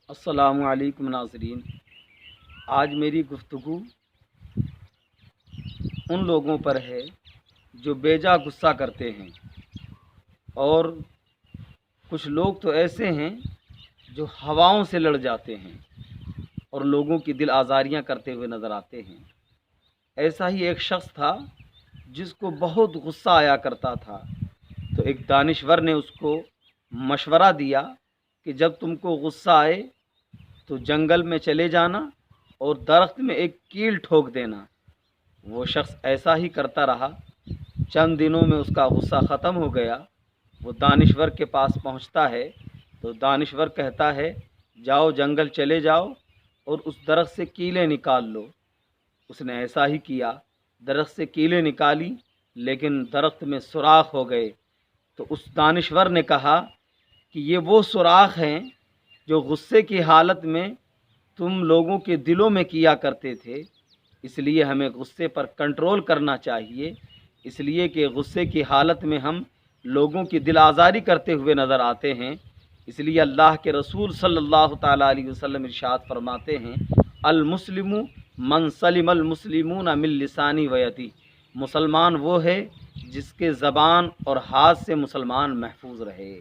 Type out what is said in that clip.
السلام علیکم ناظرین۔ آج میری گفتگو ان لوگوں پر ہے جو بیجا غصہ کرتے ہیں، اور کچھ لوگ تو ایسے ہیں جو ہواؤں سے لڑ جاتے ہیں اور لوگوں کی دل آزاریاں کرتے ہوئے نظر آتے ہیں۔ ایسا ہی ایک شخص تھا جس کو بہت غصہ آیا کرتا تھا، تو ایک دانشور نے اس کو مشورہ دیا کہ جب تم کو غصہ آئے تو جنگل میں چلے جانا اور درخت میں ایک کیل ٹھوک دینا۔ وہ شخص ایسا ہی کرتا رہا، چند دنوں میں اس کا غصہ ختم ہو گیا۔ وہ دانشور کے پاس پہنچتا ہے تو دانشور کہتا ہے جاؤ جنگل چلے جاؤ اور اس درخت سے کیلیں نکال لو۔ اس نے ایسا ہی کیا، درخت سے کیلیں نکالی، لیکن درخت میں سوراخ ہو گئے۔ تو اس دانشور نے کہا کہ یہ وہ سوراخ ہیں جو غصے کی حالت میں تم لوگوں کے دلوں میں کیا کرتے تھے، اس لیے ہمیں غصے پر کنٹرول کرنا چاہیے، اس لیے کہ غصے کی حالت میں ہم لوگوں کی دل آزاری کرتے ہوئے نظر آتے ہیں۔ اس لیے اللہ کے رسول صلی اللہ تعالیٰ علیہ وسلم ارشاد فرماتے ہیں المسلم من سلم المسلمون من لسانی و یدی، مسلمان وہ ہے جس کے زبان اور ہاتھ سے مسلمان محفوظ رہے۔